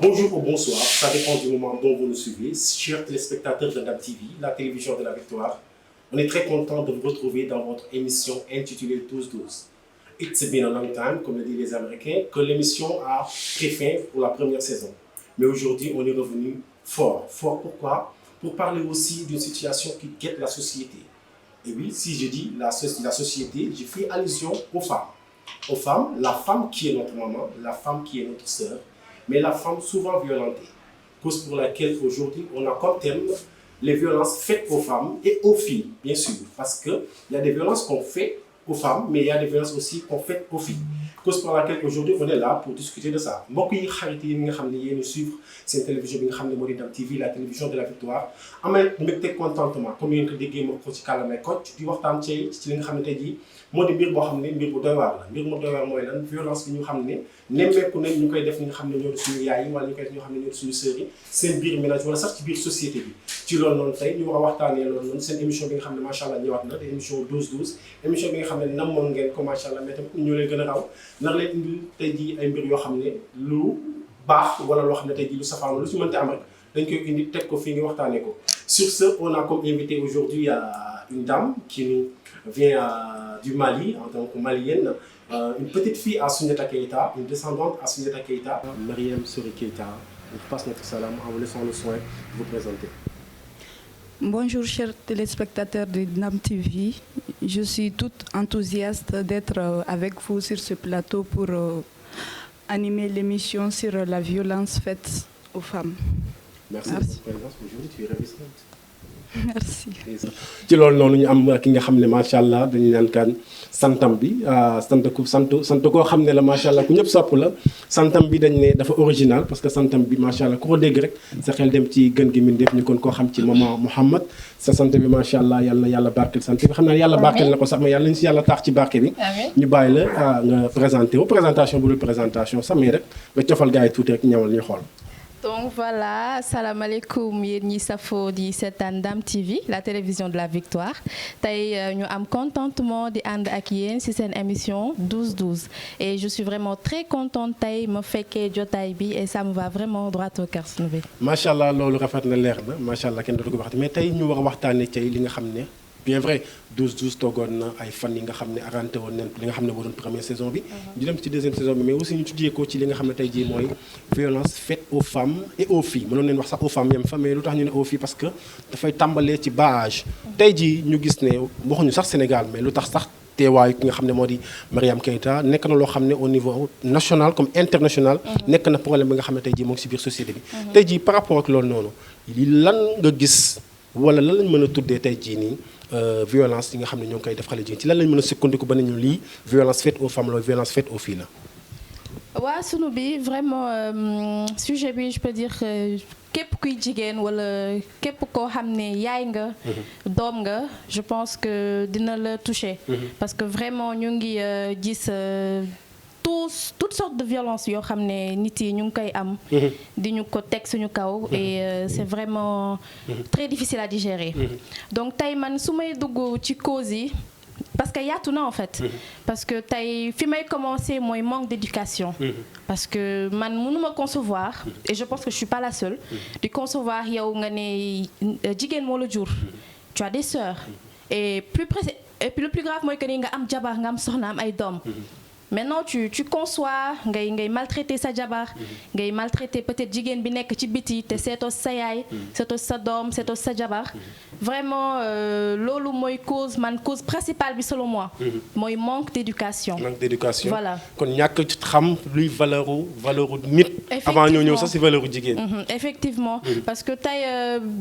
Bonjour ou bonsoir, ça dépend du moment dont vous nous suivez. Chers téléspectateurs de Dam TV, la télévision de la victoire, on est très content de vous retrouver dans votre émission intitulée 12-12. It's been a long time, comme le disent les Américains, que l'émission a pris fin pour la première saison. Mais aujourd'hui, on est revenu fort. Fort pourquoi? Pour parler aussi d'une situation qui guette la société. Et oui, si je dis la société, je fais allusion aux femmes. Aux femmes, la femme qui est notre maman, la femme qui est notre sœur, mais la femme souvent violentée. Cause pour laquelle aujourd'hui, on a comme thème les violences faites aux femmes et aux filles, bien sûr. Parce qu'il y a des violences qu'on fait aux femmes, mais il y a des violences aussi qu'on fait aux filles. Cause pour laquelle aujourd'hui, on est là pour discuter de ça. Mbokk yi xarit yi nga xam ne yéen a suivre seen télévision bi nga xam ne moo di Dam TV, la télévision de la victoire. amee mbégte contentement comme yéen ko déggee ma ko ci kàllaamay Kocc di waxtaan ci li nga xam ne tey jii moo di mbir boo xam ne mbir bu doy waar la mbir mu doy waar mooy lan violence bi ñu xam ne nemmeeku nañ ñu koy def ñi nga xam ne ñoo di suñu yaay yi wala ñu koy def ñoo xam ne ñoo di suñu sœur yi seen biir ménage wala sax ci biir société bi ci loolu noonu tey ñu war a waxtaanee loolu noonu seen émission bi nga xam ne macha allah ñëwaat na te émission 12-12 émission bi nga xam ne namoon ngeen ko macha allah mais tamit ñoo leen gën a raw nar leen indil tey jii ay mbir yoo xam ne lu baax wala loo xam ne tey jii lu safaano lu ci mënti am rek dañ koy indi teg ko fii ngi waxtaanee ko. Sur ce, on a comme invité aujourd'hui une dame qui nous vient du Mali en tant que malienne, une petite fille à Soundiata Keita, une descendante à Soundiata Keita, Mariam Sori Keita. On vous passe notre salam en vous laissant le soin de vous présenter. Bonjour chers téléspectateurs de Dam TV, je suis toute enthousiaste d'être avec vous sur ce plateau pour animer l'émission sur la violence faite aux femmes. Merci de votre présence. Aujourd'hui, tu es ravissante. Merci. ci loolu noonu ñu am ki nga xam ne macha allah dañu naan kan santam bi sant koo xam ne la macha allah ku ñëpp sopp la santam bi dañ ne dafa original parce que santam bi macha allah ku ko dégg rek sa xel dem ci gën gi min def ñu kon koo xam ci maman Mouhamad sa sant bi macha allah yàlla na yàlla barkeel sant bi xam naa yàlla barkeel na ko sax mais yàlla nañu si yàlla taax ci barke bi. ñu bàyyi la nga présenté wu présentation bu dul présentation sax mais rek nga cofal gars yi tuuti rek ñëwal ñu xool. Donc voilà, salam alaikum yéen ñi safo di seetaan Dam TV, la télévision de la victoire. Tey ñu am contentement di ànd ak yéen ci seen émission 12-12 et je suis vraiment très contente tey ma fekkee jotaay bi et ça me va vraiment droit au cœur sunu bi. macha allah loolu rafet na leer na macha allah kenn dootu ko waxati mais tey ñu war a waxtaanee tey li nga xam ne bien vrai 12-12 toogoon na ay fan yi nga xam ne arrêté woon nañ li nga xam ne moo doon première saison bi. ñu dem ci deuxième saison bi mais aussi ñu tuddee ko ci li nga xam ne tey jii mooy violence faite aux femmes et aux filles mënoon nañu wax sax aux femmes yem fa mais lu tax ñu ne aux filles parce que dafay tàmbalee ci bas âge. tey jii ñu gis ne waxuñu sax Sénégal mais lu tax sax teewaayu ki nga xam ne moo di Mariam Keita nekk na loo xam ne au niveau national comme international. nekk na problème bi nga xam ne tey jii moo ngi si biir société bi. tey jii par rapport ak loolu noonu lan nga gis wala lan lañ mën a tuddee tey jii nii. violence yi nga xam ne ñoo ngi koy def xale jigéen ci lan lañ mën a sukkandiku ba nañu lii violence faite aux femmes la violence faite aux filles la. waaw sunu bi vraiment sujet bi je peux dire képp kuy jigéen wala képp koo xam ne yaay nga. doom nga je pense que dina la toucher. parce que vraiment ñu ngi gis. toutes sortes de violences yoo xam ne nit yi ñu ngi koy am. di ñu ko teg suñu kaw. et c'est vraiment très difficile à digérer. donc tey man su may dugg ci causes yi parce que yaatu na en fait. parce que tey fi may commencer mooy manque d'éducation. parce que man mënuma concevoir. et je pense que je suis pas la seule. di concevoir yow nga ne jigéen moo la jur. tu as des sœurs. et puis le plus grave mooy que ni nga am jabar nga am soxna am ay doom. Maintenant tu conçois ngay maltraiter sa jabar ngay maltraiter peut-être jigéen bi nekk ci biti te seetoo sa yaay seetoo sa doom seetoo sa jabar vraiment loolu mooy cause principale bi selon moi mooy manque d'éducation voilà kon ñàkk xam luy valeur nit avant ñoo ñëw sax ci valeur jigéen effectivement parce que tey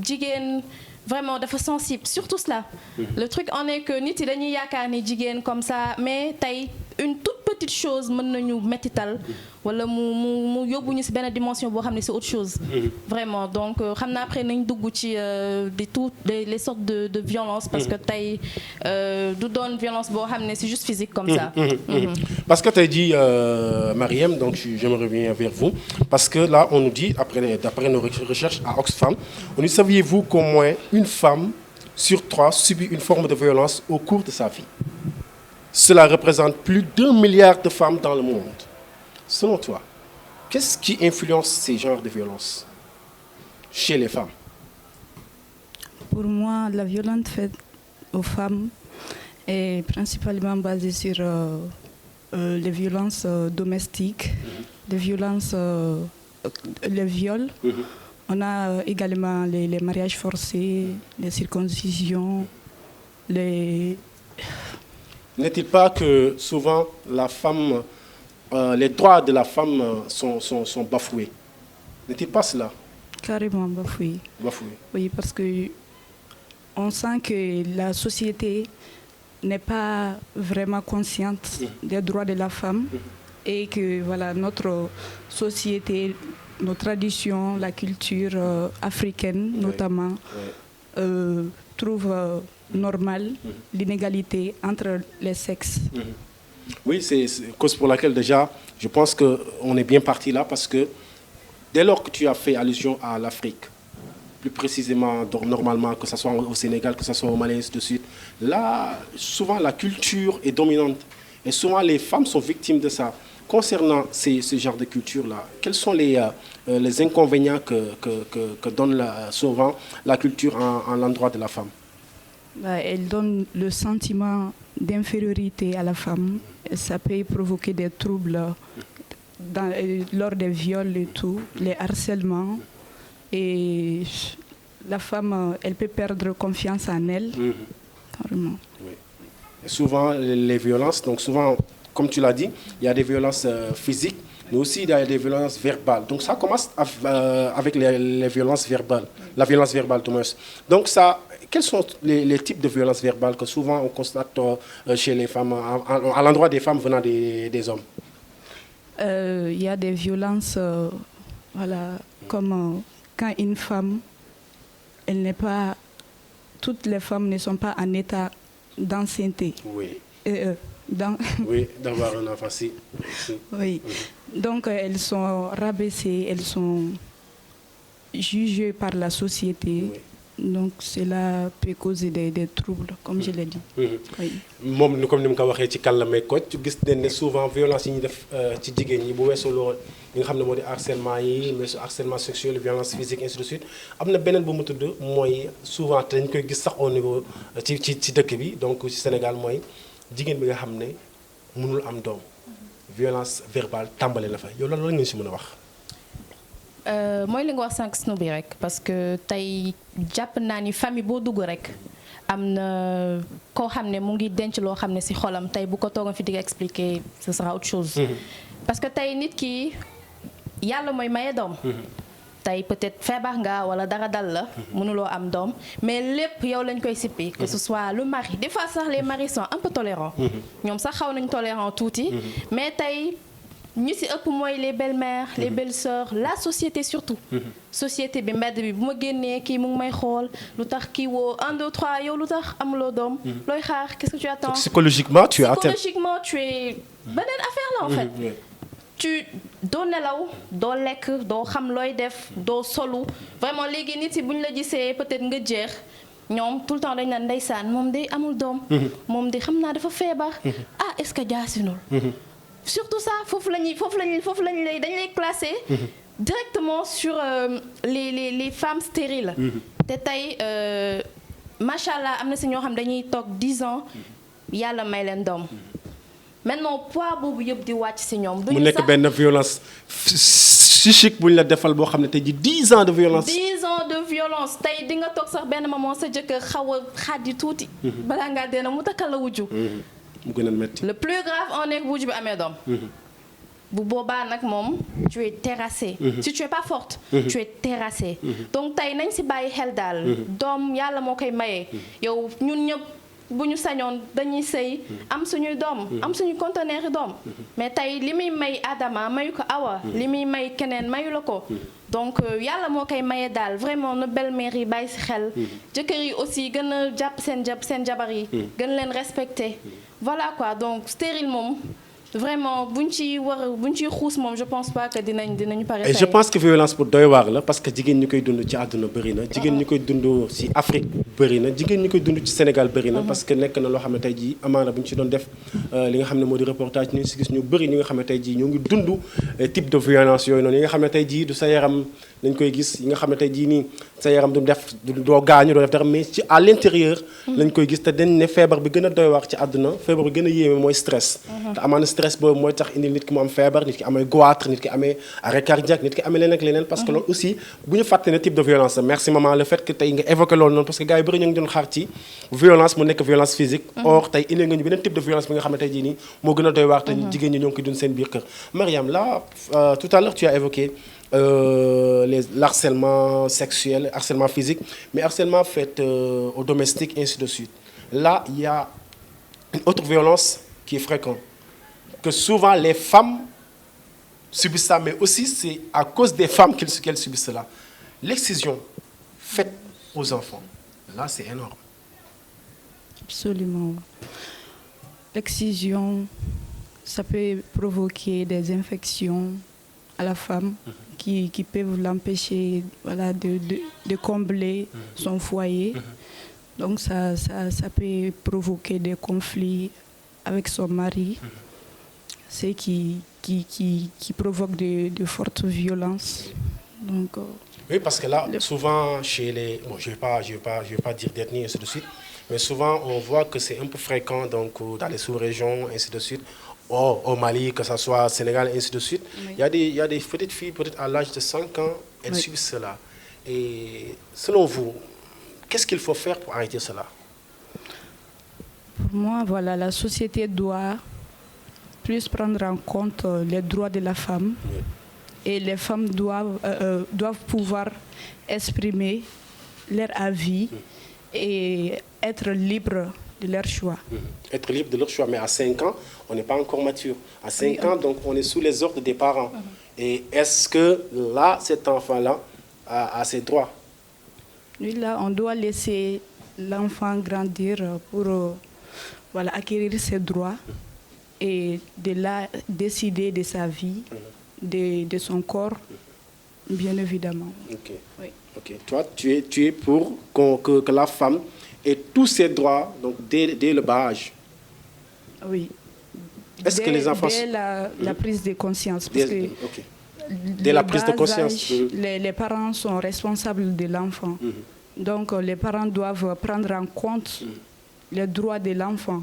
jigéen vraiment dafa sensible surtout cela le truc en est que nit yi dañuy yaakaar ni jigéen comme ça mais tey une toute petite chose mën nañu mettital wala mu yóbbu ñu ci benn dimension boo xam ne c'est autre chose vraiment donc xam naa après nañ dugg ci les sortes de violence parce que tey du doon violence boo xam ne c'est juste physique comme ça parce que tey jii Mariam donc je me reviens vers vous parce que là on nous dit d'après nos recherches à Oxfam on dit saviez-vous qu'au moins une femme sur 3 subit une forme de violence au cours de sa vie. Cela représente plus d'1 milliard de femmes dans le monde. Selon toi, Qu'est-ce qui influence ces genres de violences chez les femmes? Pour moi, la violence faite aux femmes est principalement basée sur les violences domestiques, les violences, les viols. On a également les mariages forcés, les circoncisions, les... N'est-il pas que souvent la femme, les droits de la femme sont bafoués? N'est-il pas cela? Carrément bafoués. Bafoués. Oui, parce que on sent que la société n'est pas vraiment consciente des droits de la femme et que voilà, notre société, nos traditions, la culture africaine notamment, trouve normal l'inégalité entre les sexes. Oui, c'est cause pour laquelle déjà, je pense qu'on est bien parti là parce que dès lors que tu as fait allusion à l'Afrique, plus précisément, donc normalement, que ce soit au Sénégal, que ce soit au Mali, ainsi de suite, là, souvent la culture est dominante et souvent les femmes sont victimes de ça. Concernant ce genre de culture-là, quels sont les inconvénients que donne souvent la culture en l'endroit de la femme? Elle donne le sentiment d'infériorité à la femme. Et ça peut provoquer des troubles lors des viols et tout, les harcèlements. Et la femme, elle peut perdre confiance en elle. Carrément. Oui. Et souvent, les violences, donc souvent, comme tu l'as dit, il y a des violences physiques, mais aussi il y a des violences verbales. Donc ça commence avec les violences verbales, la violence verbale, Thomas. Donc ça, quels sont les types de violences verbales que souvent on constate chez les femmes, à l'endroit des femmes venant des hommes? Il y a des violences, voilà, comme quand une femme, elle n'est pas, toutes les femmes ne sont pas en état d'enceinte. Oui. Oui, d'avoir un enfant, si. Oui. Donc elles sont rabaissées, elles sont jugées par la société. Oui. Donc cela peut causer des troubles, comme je l'ai dit. Oui. Moom comme ni mu ko waxee ci kàllaamay Kocc gis nañ ne souvent violence yi ñuy def ci jigéen ñi bu weesoo loolu li nga xam ne moo di harcèlement yi mais harcèlement sexuel, violence physique ainsi de suite am na beneen bu mu tudd mooy souvent te dañ koy gis sax au niveau ci dëkk bi donc ci Sénégal mooy jigéen bi nga xam ne mënul am doom violence verbale tàmbale na fa yow lan la ñu si mën a wax. mooy li nga wax sànq Snoby rek parce que tey jàpp naa ni famille boo dugg rek am na koo xam ne mu ngi denc loo xam ne ci xolam tey bu ko toogoon fi di nga expliquer ce sera autre chose. parce que tey nit ki yàlla mooy maye doom. tey peut-être feebar nga wala dara dal la mënuloo am doom mais lépp yow lañ koy sippi que ce soit le mari des fois sax les maris sont un peu tolérants. ñoom sax xaw nañ tolérant tuuti mais tey ñu ci ëpp mooy les belles-mères les belles-sœurs la société surtout. société bi mbedd bi bu ma génnee kii mu ngi may xool lu tax kii woo 1 2 3 yow lu tax amuloo doom. looy xaar qu'est-ce que tu attends. psychologiquement tu es atteint. psychologiquement tu es beneen affaire là en fait. tu doo nelaw doo lekk doo xam looy def doo solu vraiment léegi nit yi bu ñu la gisee peut-être nga jeex ñoom tout le temps dañ naan ndeysaan moom de amul doom. moom de xam naa dafa feebar. ah est-ce que jaasinul. surtout ça foofu la ñuy dañ lay classer directement sur les femmes stériles. te tey macha allah am na si ñoo xam dañuy toog 10 ans yàlla may leen doom. maintenant poids boobu yëpp di wàcc ci ñoom. mu nekk benn violence psychique bu ñu la defal boo xam ne tey ji 10 ans de violence. 10 ans de violence tey di nga toog sax benn moment sa jëkkër xaw a xaddi tuuti. balaa ngaa dee na mu takkal la wujju. mu gën a metti. le plus grave en est que wujju bi amee doom. bu boobaa nag moom tu es terrassé. si tu es pas forte. tu es terrassé. donc tey nañ ci bàyyi xel daal. doom yàlla moo koy maye. yow ñun ñëpp. bu ñu sañoon dañuy sëy am suñuy doom am suñu conteneur yi doom mais tey li muy may Adama mayu ko Awa li muy may keneen mayu la ko donc yàlla moo koy maye daal vraiment na belle-mère yi bàyyi ci xel jëkkër yi aussi gën a jàpp seen jabar yi gën leen respecter voilà quoi donc stérile moom vraiment buñ ci xuus moom je pense pas que dinañu pare. et je pense que violence pour doy waar la parce que jigéen ñi koy dund ci àdduna bëri na. jigéen ñi koy dund ci Afrique bëri na jigéen ñi koy dund ci Sénégal bëri na. parce que nekk na loo xam ne tey jii amaana bu ñu ci doon def li nga xam ne moo di reportage ñu ngi si gis ñu bëri ñi nga xam ne tey jii ñoo ngi dund type de violence yooyu noonu yi nga xam ne tey jii du sa yaram dañ koy gis yi nga xam ne tey jii nii sa yaram du def doo gaañu doo def dara mais ci à l'intérieur lañ koy gis te dañ ne feebar bi gën a doy waar ci àdduna feebar bi gën a yéeme mooy stress. te amaana stress boobu mooy tax indi nit ki mu am feebar nit ki amee goitre nit ki amee arrêt cardiaque nit ki amee leneen ak leneen parce que loolu aussi bu ñu fàtte ne type de violence la merci maman le fait que tey nga évoqué loolu noonu parce que gars yi bëri ñu ngi doon xaar ci violence mu nekk violence physique or tey indi nga ñu beneen type de violence bi nga xam ne tey jii nii moo gën a doy waar te jigéen ñi ñoo ngi koy dund seen biir kër Mariam là tout à l'heure tu as évoqué l'harcèlement sexuel, harcèlement physique, mais harcèlement fait au domestique, et ainsi de suite. Là, il y a une autre violence qui est fréquente, que souvent les femmes subissent ça, mais aussi c'est à cause des femmes qu'elles subissent cela. L'excision faite aux enfants, là c'est énorme. Absolument. L'excision, ça peut provoquer des infections à la femme qui peuvent l'empêcher voilà, de combler son foyer. Donc ça peut provoquer des conflits avec son mari, ce qui provoque de fortes violences. Donc, oui, parce que là, souvent, chez les... Bon, je vais pas dire d'ethnie, ainsi de suite, mais souvent, on voit que c'est un peu fréquent donc, dans les sous-régions, ainsi de suite, au Mali, que ce soit au Sénégal, ainsi de suite. Oui. Il y a des petites filles, peut-être à l'âge de 5 ans, elles subissent cela. Et selon vous, qu'est-ce qu'il faut faire pour arrêter cela? Pour moi, voilà, la société doit plus prendre en compte les droits de la femme. Oui. Et les femmes doivent pouvoir exprimer leur avis et être libres de leur choix. Être libre de leur choix, mais à 5 ans, on n'est pas encore mature. À 5 ans, donc on est sous les ordres des parents. Et est-ce que là, cet enfant-là a ses droits? Oui, là, on doit laisser l'enfant grandir pour voilà, acquérir ses droits et de là décider de sa vie, de son corps, bien évidemment. Ok. Oui. Ok. Toi, tu es pour que la femme ait tous ses droits donc dès le bas âge. Oui. Est-ce que les enfants... Dès la prise de conscience. Parce que dès la prise de conscience. Les parents sont responsables de l'enfant. Donc les parents doivent prendre en compte les droits de l'enfant.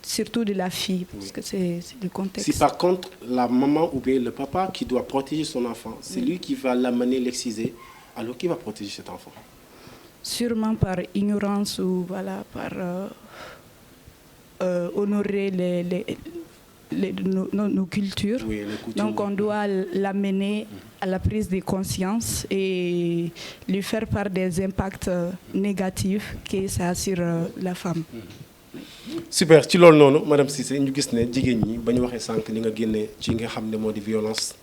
Surtout de la fille, parce que c'est le contexte. Si par contre, la maman ou bien le papa qui doit protéger son enfant, c'est lui qui va l'amener, l'exciser, alors qui va protéger cet enfant? Sûrement par ignorance ou voilà, par honorer nos cultures. Oui, les coutumes. Donc on doit l'amener à la prise de conscience et lui faire part des impacts négatifs que ça a sur la femme. Super ci loolu noonu madame Cissé ñu gis ne jigéen ñi ba ñu waxee sànq li nga génne ci nga xam ne moo di violence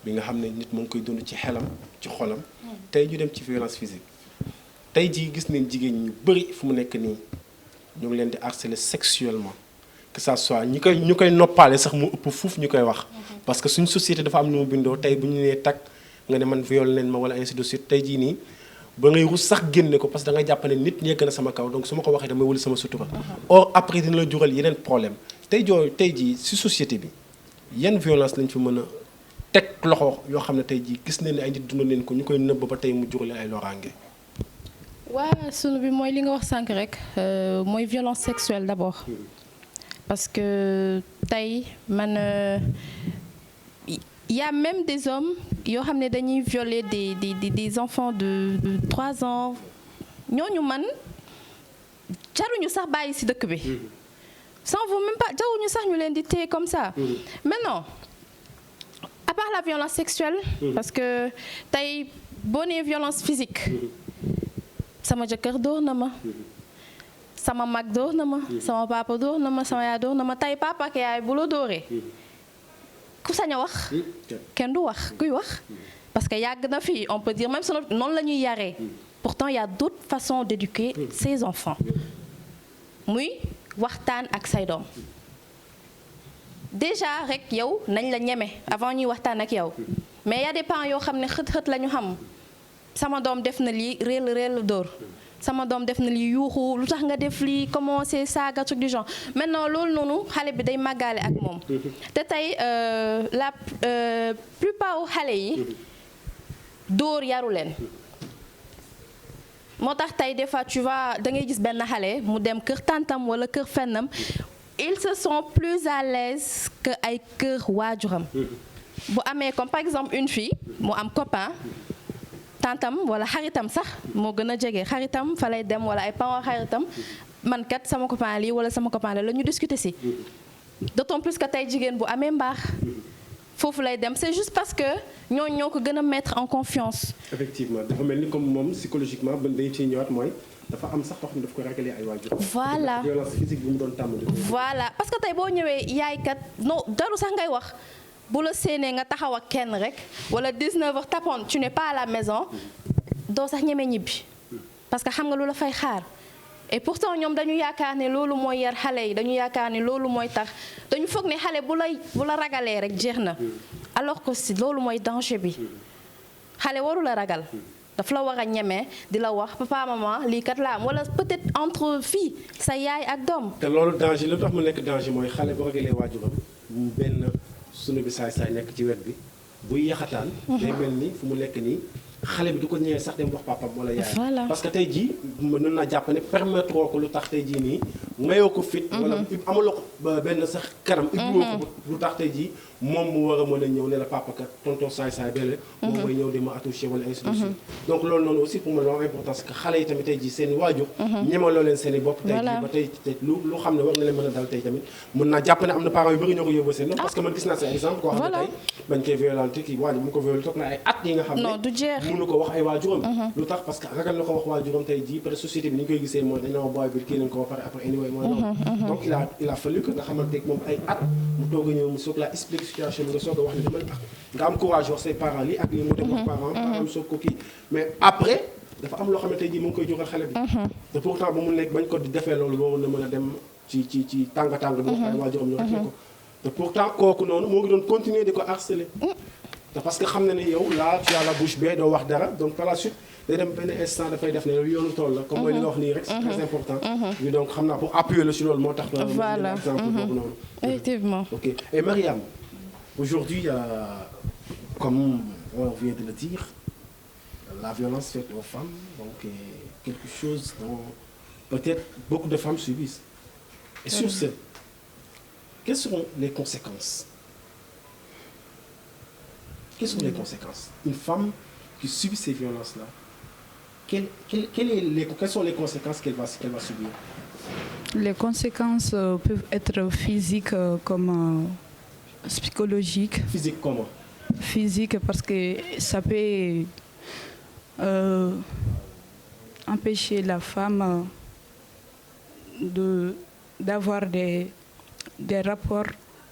bi nga xam ne nit mu ngi koy dund ci xelam ci xolam tey ñu dem ci violence physique tey jii gis nañ jigéen ñi ñu bëri fu mu nekk nii ñu ngi leen di harceler sexuellement que ça soit ñu koy noppaale sax mu ëpp fuuf ñu koy wax parce que suñu société dafa am lu mu bindoo tey bu ñu nee tag nga ne man viol leen ma wala ainsi de suite tey jii nii ba ngay rus sax génne ko parce que da ngay jàpp ne nit yegg na sama kaw donc su ma ko waxee damay wëli sama sutura or après dina la jural yeneen problème tey jii si société bi yan violence lañ fi mën a teg loxo yoo xam ne tey jii gis nañ ne ay nit dund leen ko ñu koy nëbb ba tey mu jural ay loraange. waaw sunu bi mooy li nga wax sànq rek mooy violence sexuelle d'abord parce que tey man il y a même des hommes yoo xam ne dañuy violer des enfants de 3 ans ñooñu man jaruñu sax bàyyi ci dëkk bi ça vaut même pas jaruñu sax ñu leen di téye comme ça maintenant à part la violence sexuelle parce que tey boo nee violence physique sama jëkkër dóor na ma sama mag dóor na ma sama papa dóor na ma sama yaay dóor na ma tey papa ak yaay bu la dóoree ku sañ a wax kenn du wax kuy wax parce que yàgg na fi on peut dire même si noonu la ñuy yaree pourtant il y a d'autres façons d'éduquer ses enfants muy waxtaan ak say doom déjà rek yow nañ la ñeme avant ñuy waxtaan ak yow mais y a des parents yoo xam ne xët-xët la ñu xam sama doom def na lii réel dóor sama doom def na lii yuuxu lu tax nga def lii commencé saaga truc du genre maintenant loolu noonu xale bi day màggaale ak moom te tey la plupart xale yi dóor yaru leen moo tax tey des fois tu vois da ngay gis benn xale mu dem kër tantam wala kër fennam ils se sont plus à l'aise que ay kër waajuram bu amee comme par exemple une fille mu am copain tantam wala xaritam sax moo gën a jege xaritam fa lay dem wala ay parents xaritam man kat sama copain lii wala sama copain la ñu discuter si d'autant plus que tey jigéen bu amee mbaax foofu lay dem c'est juste parce que ñooñu ñoo ko gën a mettre en confiance. effectivement dafa mel ni comme moom psychologiquement ba dañu ciy ñëwaat mooy dafa am sax wax daf ko ragalee ay waajur. voilà violence physique bi mu doon tàmm. voilà parce que tey boo ñëwee yaay kat non daru sax ngay wax. bu la séenee nga taxaw ak kenn rek wala 19h tapoon tu n'es pas à la maison doo sax ñeme ñibbi parce que xam nga lu la fay xaar et pourtant ñoom dañu yaakaar ne loolu mooy yar xale yi dañu yaakaar ne loolu mooy tax dañu foog ne xale bu la ragalee rek jeex na alors que si loolu mooy danger bi xale waru la ragal daf la war a ñeme di la wax papa maman lii kat la am wala peut-être entre filles sa yaay ak doom. te loolu danger lu tax mu nekk danger mooy xale bu ragalee waajuram benn. sunu bi saay nekk ci wet bi buy yaxataan day mel ni fu mu nekk nii xale bi du ko ñëwee sax dem wax papam wala yaay parce que tey jii mën naa jàpp ne permettre ko lu tax tey jii nii mayoo ko fit wala amuloo ko benn sax kanam ibbiwoo ko lu tax tey jii moom mu war a mën a ñëw ne la papa kat tonton saay bele moom mooy ñëw di ma attouché wala ainsi de suite donc loolu noonu aussi pour moi loo importance que xale yi tamit tey jii seen i waajur ñemaloo leen seen i bopp tey jii ba tey lu xam ne war na leen mën a dal tey tamit mën naa jàpp ne am na parents yu bëri ñoo ko yóbbu seen parce que man gis naa seen exemple koo xam ne tey bañ koy violenté kii waajur mu ko violenté toog na ay at yi nga xam ne mënu ko wax ay waajuram lu tax parce que ragal na ko wax waajuram tey jii peut-être société bi ni ñu koy gisee mooy dañ na ma booy bi kii nañ ko ba pare après anyway mooy noonu donc il a fallu que nga xamante moom ay at mu toog a ñëw mu soog laa expliquer situation bi nga soog a wax ne dama nga am courage wax say parents lii ak lii mu dem wax parents soog ko kii mais après dafa am loo xam ne tey jii mu ngi koy jural xale bi te pourtant ba mu nekk bañ ko di defee loolu boo na mën a dem ci tàng bi wax ay waajuram ñu rek ko te pourtant kooku noonu moo ngi doon continuer di ko harceler te parce que xam na ne yow là tu as la bouche bée doo wax dara donc par la suite day dem benn instant dafay def ne yoonu tool la comme mooy li nga wax nii rek c'est très important ñu donc xam naa pour appuyer la si loolu moo tax voilà exemple boobu noonu effectivement ok et Mariam aujourd'hui comme on vient de le dire la violence faite aux femmes donc est quelque chose dont peut-être beaucoup de femmes subissent et sur ce quelles seront les conséquences? Quelles sont les conséquences? Une femme qui subit ces violences-là, quelles sont les conséquences qu'elle va subir? Les conséquences peuvent être physiques comme psychologiques. Physique comment? Physique parce que ça peut empêcher la femme d'avoir des rapports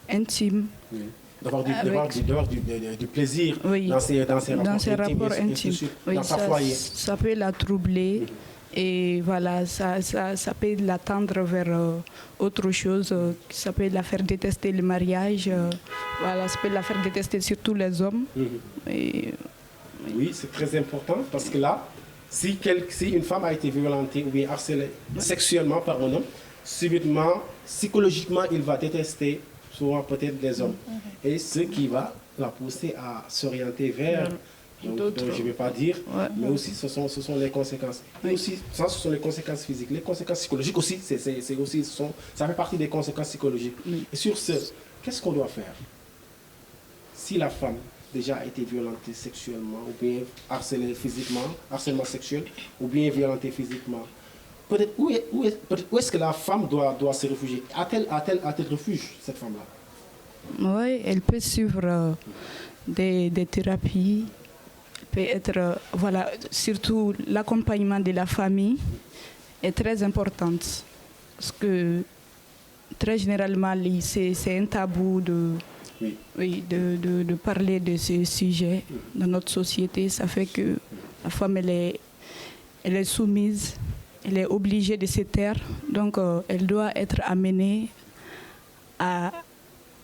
intimes. Oui. D'avoir du plaisir oui, dans ses rapports intimes. Oui, dans sa foyer. Ça peut la troubler et voilà, ça peut l'attendre vers autre chose. Ça peut la faire détester le mariage. Voilà, ça peut la faire détester surtout les hommes. Et, oui, c'est très important parce que là, si une femme a été violentée ou bien harcelée sexuellement par un homme, subitement, psychologiquement, il va détester souvent peut-être les hommes. Et ce qui va la pousser à s'orienter vers d'autres, je ne vais pas dire, mais aussi ce sont les conséquences. Et aussi, ça, ce sont les conséquences physiques. Les conséquences psychologiques aussi, ça fait partie des conséquences psychologiques. Et sur ce, qu'est-ce qu'on doit faire si la femme déjà a été violentée sexuellement ou bien harcelée physiquement, harcèlement sexuel, ou bien violentée physiquement? Peut-être où est-ce que la femme doit se réfugier? A-t-elle refuge, cette femme-là? Oui, elle peut suivre des thérapies. Peut être, voilà, surtout l'accompagnement de la famille est très important. Parce que très généralement, c'est un tabou de parler de ce sujet dans notre société. Ça fait que la femme, elle est soumise. Elle est obligée de se taire, donc elle doit être amenée à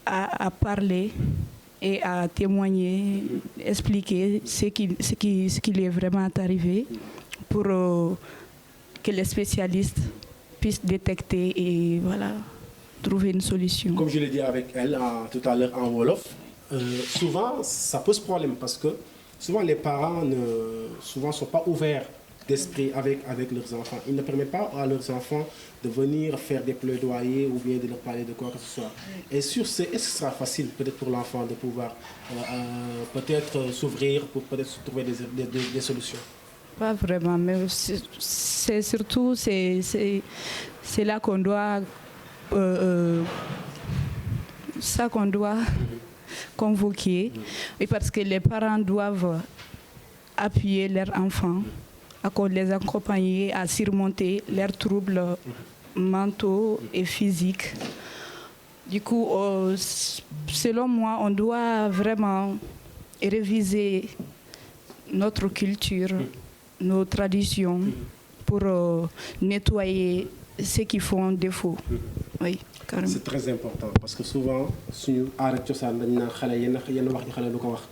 à parler et à témoigner, expliquer ce qui lui est vraiment arrivé pour que les spécialistes puissent détecter et voilà, trouver une solution. Comme je l'ai dit avec elle tout à l'heure en Wolof, souvent ça pose problème parce que souvent les parents ne sont pas ouverts d'esprit avec leurs enfants. Ils ne permettent pas à leurs enfants de venir faire des plaidoyers ou bien de leur parler de quoi que ce soit. Et sur ce, est-ce que ce sera facile peut-être pour l'enfant de pouvoir peut-être s'ouvrir pour peut-être trouver des solutions? Pas vraiment, mais c'est surtout c'est là qu'on doit convoquer, et parce que les parents doivent appuyer leurs enfants, les accompagner à surmonter leurs troubles mentaux et physiques. Du coup, selon moi, on doit vraiment réviser notre culture, nos traditions, pour nettoyer ce qui font défaut. Oui, carrément. C'est très important parce que souvent suñu aada cosaan dañ naan xale yenn wax yi xale du ko wax.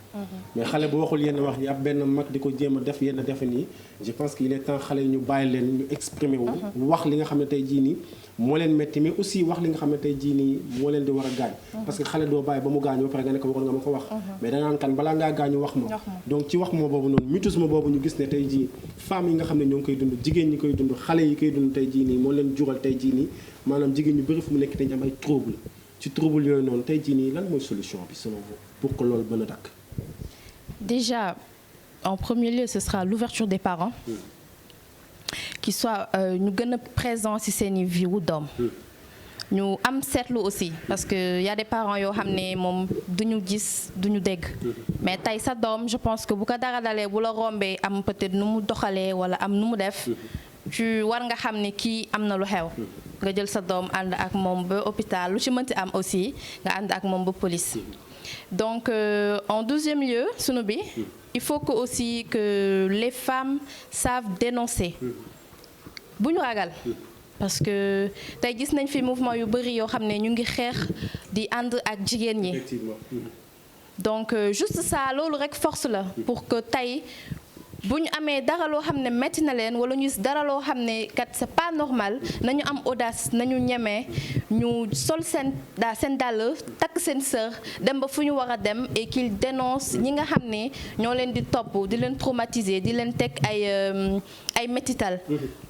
Mais xale bu waxul yenn wax yi ab benn mag di ko jéem a def yenn defe nii, je pense qu'il est temps xale yi ñu bàyyi leen ñu exprimer wu. wax li nga xam ne tey jii nii moo leen metti, mais aussi wax li nga xam ne tey jii nii moo leen di war a gaañ. Parce que xale doo bàyyi ba mu gaañu ba pare nga ne ko waroon nga ma ko wax. Mais da nga naan kan balaa ngaa gaañu wax ma. Donc ci wax moo boobu noonu mutisme boobu ñu gis ne tey jii femmes yi nga xam ne ñoo ngi koy dund, jigéen ñi koy dund, xale yi koy dund tey jii nii moo leen jural tey jii nii maanaam jigéen ñu bëri fu mu nekk dañu am ay trouble ci trouble yooyu noonu tey jii nii lan mooy solution bi selon vous pour que loolu mën a dakk? Déjà, en premier lieu, ce sera l'ouverture des parents, qui soient ñu gën a présents ci seeni vie wu doom. ñu am seetlu aussi parce que y a des parents yoo xam ne moom duñu gis duñu dégg, mais tey sa doom je pense que bu ko dara dalee bu la rombee am peut-être nu mu doxalee wala am nu mu def, tu war nga xam ne kii am na lu xew. nga jël sa doom ànd ak moom ba hôpital, lu ci mënti am aussi nga ànd ak moom ba police. Donc en deuxième lieu sunu bi il faut que aussi que les femmes savent dénoncer bu ñu ragal, parce que tey gis nañ fi mouvement yu bëri yoo xam ne ñu ngi xeex di ànd ak jigéen ñi. Donc juste ça loolu rek force la pour que tey bu ñu amee dara loo xam ne metti na leen wala ñu gis dara loo xam ne kat c'est pas normal, nañu am audace, nañu ñemee ñu sol seen dàll takk seen sër dem ba fu ñu war a dem et qu'ils dénoncent ñi nga xam ne ñoo leen di topp di leen traumatiser di leen teg ay métital.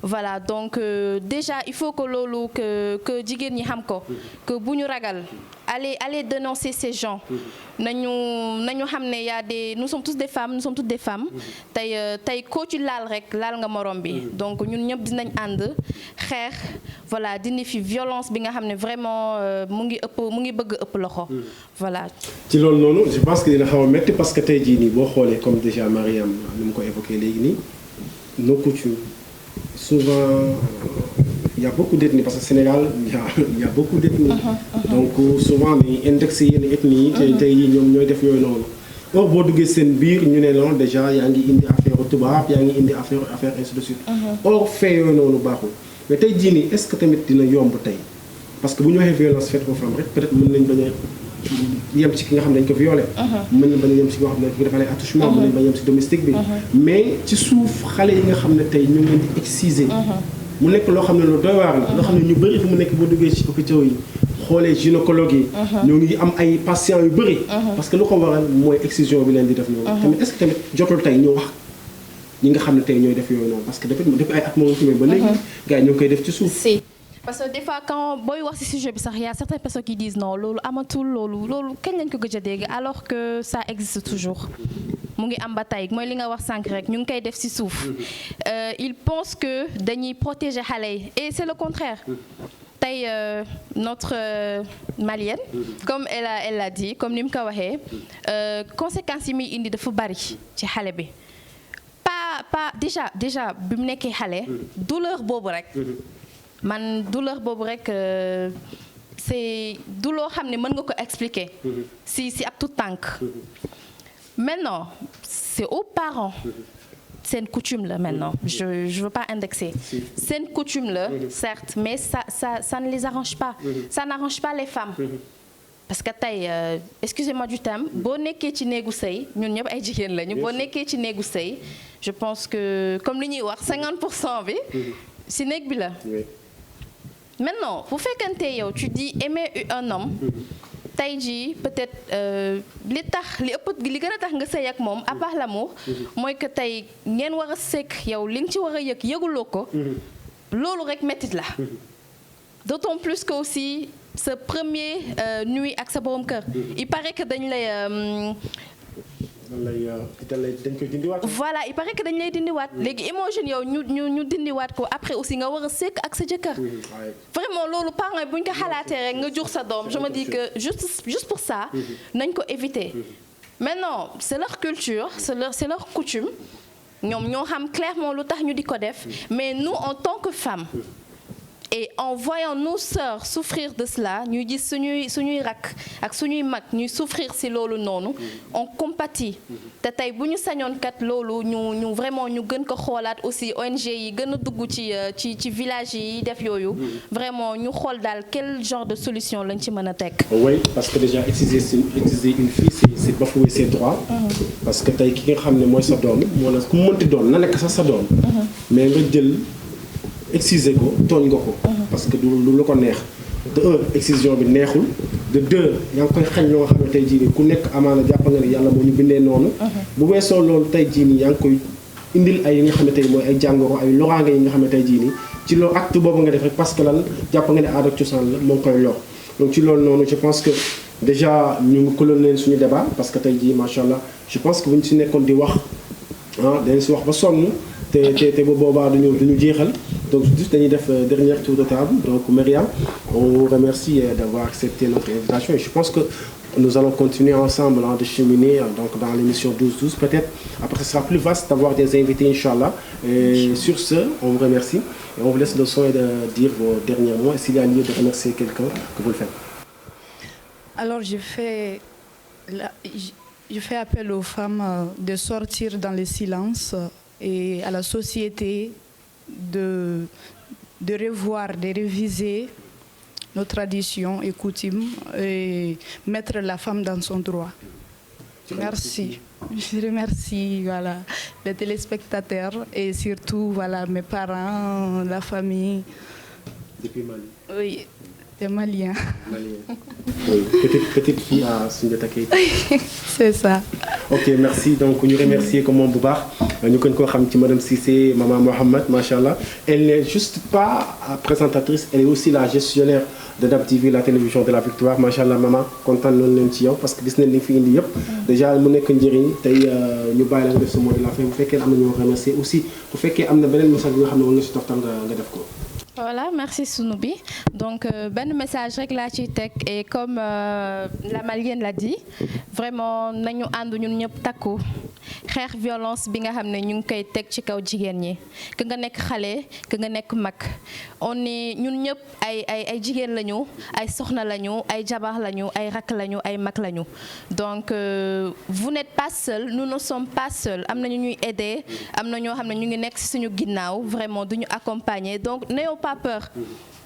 Voilà, donc déjà il faut que loolu que jigéen ñi xam ko, que bu ñu ragal aller dénoncer ces gens. nañu xam ne y a nous sommes tous des femmes, nous sommes toutes des femmes. tey koo ci laal rek laal nga morom bi, donc ñun ñëpp dinañ ànd xeex, voilà, dindi fi violence bi nga xam ne vraiment mu ngi bëgg ëpp loxo. Voilà. ci loolu noonu je pense que dina xaw a métti parce que tey jii nii boo xoolee comme déjà Mariam ni mu ko évoqué léegi nii nos coutumes souvent il y a beaucoup d'ethnies parce que Sénégal il y a beaucoup d'ethnies. Donc souvent dañuy indexé yenn ethnies yi tey yi ñoom ñooy def yooyu noonu. Or boo duggee seen biir ñu ne non déjà yaa ngi indi affaire tubaab yaa ngi indi affaire ainsi de suite. Or fait yooyu noonu baaxul, mais tey jii nii est-ce que tamit dina yomb tey parce que bu ñu waxee violence faite aux femmes rek peut-être mën nañ bañ a yem ci ki nga xam ne dañ ko violé. mën nañ bañ a yem ci ki nga xam ne dañ ko defal ay attouchement, mën nañ bañ a yem ci domestique bi. Mais ci suuf xale yi nga xam ne tey ñu ngi leen di exciser. mu nekk loo xam ne lu doy waar la, loo xam ne ñu bëri fu mu nekk boo duggee ci hôpitaux yi xoolee gynécologue yi ñoo ngi am ay patients yu bëri parce que lu ko waral mooy excision bi leen di def noonu. Tamit est-ce que tamit jotul tey ñu wax ñi nga xam ne tey ñooy def yooyu noonu parce que depuis ay at moom fi ba léegi gars yi ñoo ngi koy def ci suuf. Parce que des fois quand booy wax ci sujet bi sax y a certaines personnes qui disent non loolu amatul loolu kañ lañ ko gëj a dégg, alors que ça existe toujours. mu ngi am ba tey mooy li nga wax sànq rek ñu ngi koy def ci suuf. Ils pensent que dañuy protéger xale yi et c'est le contraire. Tey notre malienne comme elle l'a dit, comme ni mu ko waxee conséquences yi muy indi dafa bari ci xale bi. pas déjà bi mu nekkee xale douleur boobu rek. Man douleur boobu rek c'est du loo xam ne mën nga ko expliquer si ab tout tànk. Maintenant c'est aux parents, c'est une coutume là maintenant, je veux pas indexer, c'est une coutume là certes, mais ça ne les arrange pas, ça n'arrange pas les femmes. parce que tey excusez-moi du terme boo nekkee ci néegu sëy ñun ñëpp ay jigéen lañu boo nekkee ci néegu sëy je pense que comme li ñuy wax 50% bi si néeg bi la. Maintenant bu fekkante yow tu dis aimer un homme. tey jii peut-être li gën a tax nga sëy ak moom à part l'amour mooy que tey ngeen war a sekk yow li nga ci war a yëg yëguloo ko loolu rek mettit la d'autant plus que aussi sa premier nuit ak sa borom kër il paraît que dañ lay dañ koy dindiwaat. voilà il paraît que dañ lay dindiwaat léegi imagine yow ñu dindiwaat ko après aussi nga war a sekk ak sa jëkkër vraiment loolu parents yi bu ñu ko xalaatee rek nga jur sa doom je me dis que juste pour ça nañ ko éviter maintenant c'est leur culture c'est leur coutume ñoom ñoo xam clairement lu tax ñu di ko def mais nous en tant que femmes et en voyant nos sœurs souffrir de cela ñuy gis suñuy rakk ak suñuy mag ñuy souffrir ci loolu noonu on compatit te tey bu ñu sañoon kat loolu ñu vraiment ñu gën ko xoolaat aussi ONG yi gën a dugg ci village yi def yooyu vraiment ñu xool daal quel genre de solution lañ ci mën a teg. oui parce que déjà exiger une fille c'est bafouer ses droits. parce que tey ki nga xam ne mooy sa doom wala ku mu mënti doon na nekk sax sa doom. mais nga jël. exiger ko tooñ nga ko parce que du lu ko neex de un excision bi neexul de deux yaa ngi koy xañ loo nga xam ne tey jii nii ku nekk amaana jàpp nga ne yàlla moo ñu bindee noonu bu weesoo loolu tey jii nii yaa ngi koy indil ay yi nga xam ne tey mooy ay jàngoro ay loraange yi nga xam ne tey jii nii ci loolu acte boobu nga def rek parce que lan jàpp nga ne aada ak cosaan la moo ngi koy lor donc ci loolu noonu je pense que déjà ñu ngi clore leen suñu débat parce que tey jii macha allah je pense que bu ñu si nekkoon di wax dañ si wax ba sonn te bu boobaa duñu jeexal donc juste dañuy def dernier tour de table donc Myriam on vous remercie d'avoir accepté notre invitation et je pense que nous allons continuer ensemble de cheminer donc dans l'émission 12-12 peut-être après ce sera plus vaste d'avoir des invités inchallah et sur ce on vous remercie et on vous laisse le soin de dire vos derniers mots et s'il y a lieu de remercier quelqu'un que vous le faites. Alors je fais appel aux femmes de sortir dans le silence et à la société de revoir, de réviser nos traditions et coutumes et mettre la femme dans son droit. Merci. Je remercie voilà, les téléspectateurs et surtout voilà, mes parents, la famille. Depuis Mali. Oui, des Maliens. Oui, petite fille à Soundiata Keita. C'est ça. Ok, merci. Donc, nous remercions comme Boubar. Nous connaissons Madame Cissé, Maman Mohamed, machallah. Elle n'est juste pas présentatrice, elle est aussi la gestionnaire de DAB TV, la télévision de la victoire. Machallah, maman, content de nous parce que Disney n'est fini. Déjà, nous sommes nous avons ce mot de la fin. Vous faites qu'elle nous remercier aussi. Vous faites qu'elle nous donne message que nous avons. Voilà, merci Sounoubi. Donc, ben message rek la ci tek et comme la Malienne l'a dit, vraiment nañu ànd ñun ñëpp takku xeex violence bi nga xam ne ñu ngi koy teg ci kaw jigéen ñi que nga nekk xale que nga nekk mag on est ñun ñëpp ay jigéen lañu ay soxna lañu ay jabar lañu ay rakk lañu ay mag lañu donc vous n'êtes pas seuls, nous ne sommes pas seuls am na ñu ñuy aider am na ñoo xam ne ñu ngi nekk ci suñu ginnaaw vraiment duñu accompagner donc n'ayons pas peur.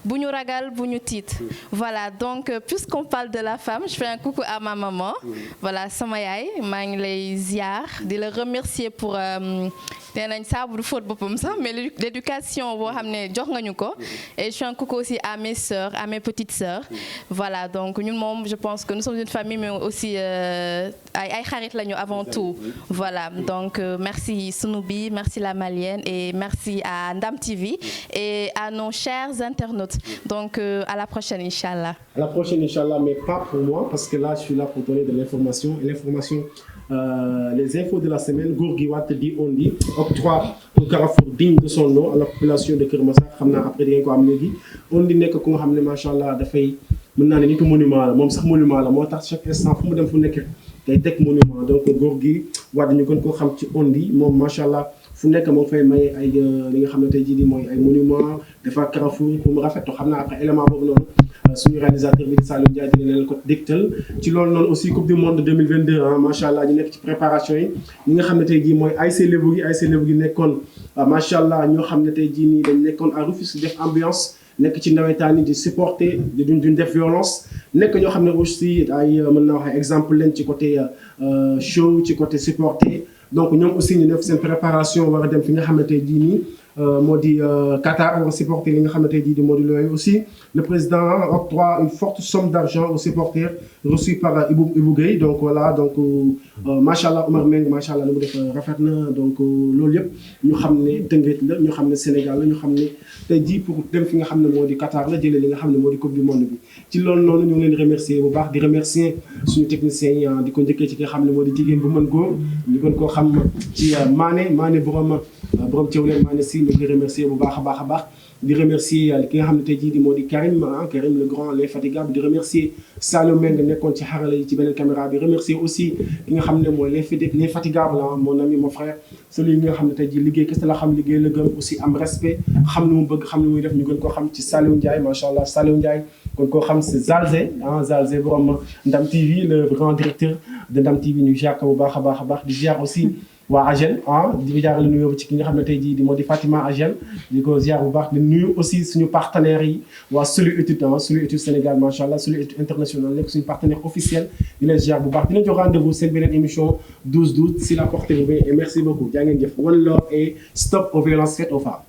bu ñu ragal bu ñu tiit voilà donc puisqu'on parle de la femme je fais un coucou à ma maman voilà sama yaay maa ngi lay ziar di la remercier pour nee nañ saabu du fóot boppam sax mais l'éducation boo xam ne jox nga ñu ko et je fais un coucou aussi à mes sœurs à mes petites sœurs voilà donc ñun moom je pense que nous sommes une famille mais aussi ay xarit lañu avant tout voilà donc merci Sounoubi merci la Malienne et merci à Ndam TV et à nos chers internautes. Donc à la prochaine Inch'Allah. À la prochaine Inch'Allah, mais pas pour moi parce que là je suis là pour donner de l'information et l'information les infos de la semaine Gorgui Wade dit on dit octroi un carrefour digne de son nom à la population de Keur Massar xam naa après di ngeen ko am léegi on dit nekk ku nga xam ne macha allah dafay mën naa ne nitu monument la moom sax monument la moo tax chaque instant fu mu dem fu nekk day teg monument donc Gorgui Wade ñu gën koo xam ci on dit moom macha allah. fu nekk moo fay may ay li nga xam ne tey jii mooy ay monument dafa carrefour pour mu rafet xam naa après élément boobu noonu suñu réalisateur bi di Saliou Ndiaye dina leen ko dégtal ci loolu noonu aussi coupe du monde 2022 macha allah ñu nekk ci préparation yi ñi nga xam ne tey jii mooy ASC Lebougui nekkoon macha allah ñoo xam ne tey jii nii dañ nekkoon à Rufisque def ambiance nekk ci nawetaan yi di supporter duñ def violence nekk ñoo xam ne aussi ay mën naa wax exemple leen ci côté show ci côté supporter donc ñoom aussi ñu def seen préparation war a dem fi nga xamante jii nii moo di Qatar war a supporter li nga xamante jii di moo di loolu aussi le président octroie une forte somme d'argent aux supporters reçus par Ibou Gueye donc voilà donc macha allah Omar Meng macha allah lu mu def rafet na donc loolu yëpp ñu xam ne Tëngéej la ñu xam ne Sénégal la ñu xam ne tey jii pour dem fi nga xam ne moo di Qatar la jëlee li nga xam ne moo di coupe du monde bi ci loolu noonu ñu ngi leen di remercier bu baax di remercier suñu techniciens yi di ko njëkkee ci ki nga xam ne moo di jigéen bu mën góor ñu gën koo xam ci Mané borom Thiawlène Mané si ñu ngi remercier bu baax a baax di remercier ki nga xam ne tey jii di moo di Karim le grand l'infatigable di remercier Saloum Meng nekkoon ci xarala yi ci beneen caméra bi remercier aussi ki nga xam ne mooy l'infatigable mon ami mon frère celui nga xam ne tey jii liggéey kese la xam liggéey la gëm aussi am respect xam lu mu bëgg xam lu muy def ñu gën koo xam ci Saliou Ndiaye macha allah Saliou Ndiaye kon koo xam c'est Zalzé borom Ndam TV le grand directeur de Ndam TV ñu ziar ko bu baax a baax di ziar aussi waa Agel di jaarale nuyoo ci ki nga xam ne tey jii di moo di Fatima Agel di ko ziar bu baax di nuyu aussi suñu partenaires yi waa Sulu Étude Sénégal macha allah Sulu Étude international nekk suñu partenaire officiel di leen ziar bu baax dina jox rendez-vous seen beneen émission 12-12 si la portez-vous bien et merci beaucoup jaa ngeen jëf one love et stop aux violences faites aux femmes.